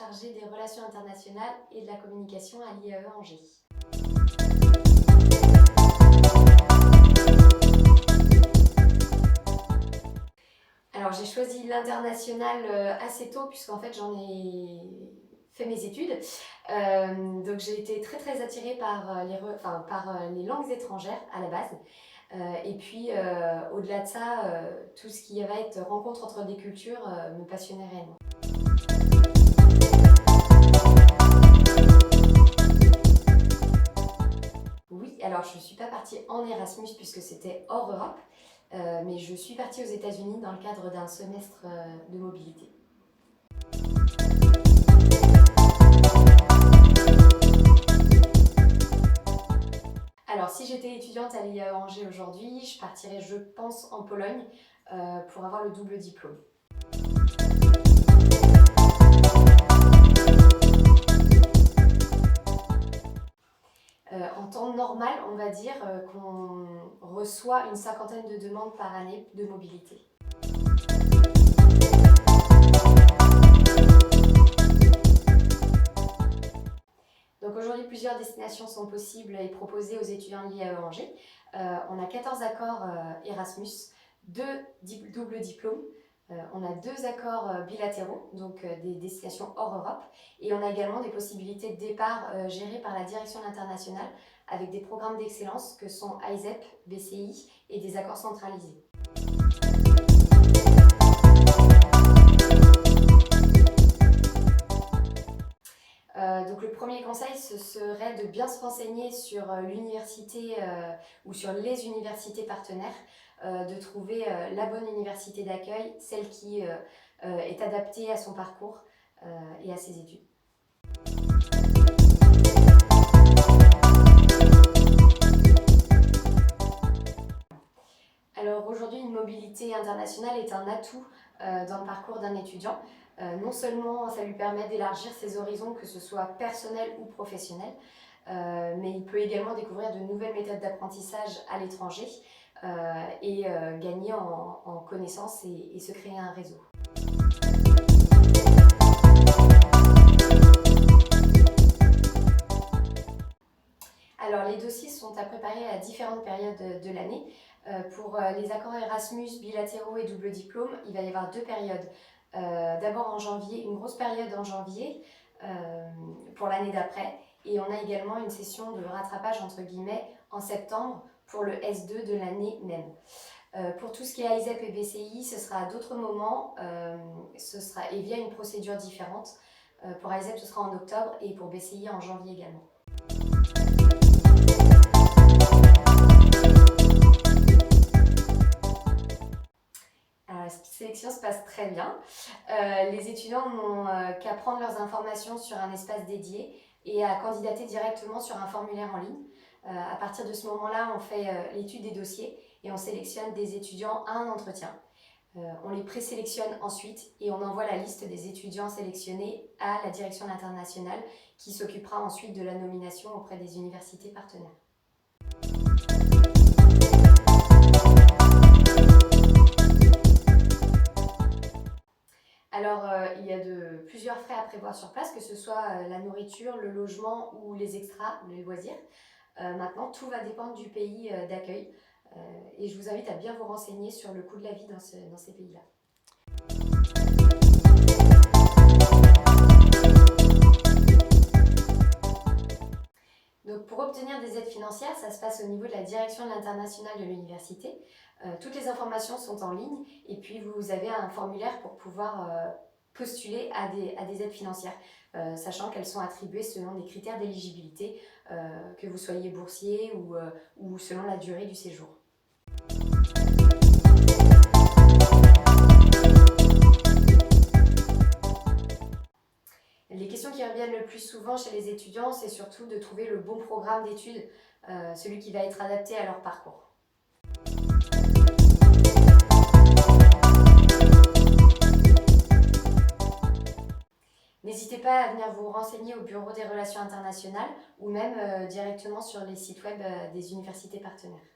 chargée des relations internationales et de la communication à l'IAE Angers. Alors j'ai choisi l'international assez tôt puisqu'en fait j'en ai fait mes études. Donc j'ai été très attirée par les langues étrangères à la base. Et puis au-delà de ça, tout ce qui va être rencontre entre des cultures me passionnait réellement. Oui, alors je ne suis pas partie en Erasmus puisque c'était hors Europe, mais je suis partie aux États-Unis dans le cadre d'un semestre de mobilité. Alors si j'étais étudiante à l'IAE Angers aujourd'hui, je partirais je pense en Pologne pour avoir le double diplôme. En temps normal, on va dire qu'on reçoit une cinquantaine de demandes par année de mobilité. Donc aujourd'hui, plusieurs destinations sont possibles et proposées aux étudiants de l'IAE Angers. On a 14 accords Erasmus, 2 doubles diplômes, on a 2 accords bilatéraux, donc des destinations hors Europe, et on a également des possibilités de départ gérées par la direction de l'international avec des programmes d'excellence que sont AISEP, BCI et des accords centralisés. Donc le premier conseil, ce serait de bien se renseigner sur l'université ou sur les universités partenaires, de trouver la bonne université d'accueil, celle qui est adaptée à son parcours et à ses études. Alors aujourd'hui, une mobilité internationale est un atout dans le parcours d'un étudiant. Non seulement ça lui permet d'élargir ses horizons, que ce soit personnel ou professionnel, mais il peut également découvrir de nouvelles méthodes d'apprentissage à l'étranger et gagner en connaissances et se créer un réseau. Alors les dossiers sont à préparer à différentes périodes de l'année. Pour les accords Erasmus, bilatéraux et double diplôme, il va y avoir 2 périodes. D'abord en janvier, une grosse période en janvier pour l'année d'après, et on a également une session de rattrapage entre guillemets en septembre pour le S2 de l'année même. Pour tout ce qui est AISEP et BCI, ce sera à d'autres moments, et via une procédure différente. Pour AISEP, ce sera en octobre et pour BCI en janvier également. La sélection se passe très bien. Les étudiants n'ont qu'à prendre leurs informations sur un espace dédié et à candidater directement sur un formulaire en ligne. À partir de ce moment-là, on fait l'étude des dossiers et on sélectionne des étudiants à un entretien. On les présélectionne ensuite et on envoie la liste des étudiants sélectionnés à la direction de l'international qui s'occupera ensuite de la nomination auprès des universités partenaires. Alors, il y a plusieurs frais à prévoir sur place, que ce soit la nourriture, le logement ou les extras, ou les loisirs. Maintenant, tout va dépendre du pays d'accueil et je vous invite à bien vous renseigner sur le coût de la vie dans ces pays-là. Donc, pour obtenir des aides financières, ça se passe au niveau de la direction de l'international de l'université. Toutes les informations sont en ligne et puis vous avez un formulaire pour pouvoir postuler à des aides financières, sachant qu'elles sont attribuées selon des critères d'éligibilité, que vous soyez boursier ou selon la durée du séjour. Les questions qui reviennent le plus souvent chez les étudiants, c'est surtout de trouver le bon programme d'études, celui qui va être adapté à leur parcours. N'hésitez pas à venir vous renseigner au Bureau des relations internationales ou même directement sur les sites web des universités partenaires.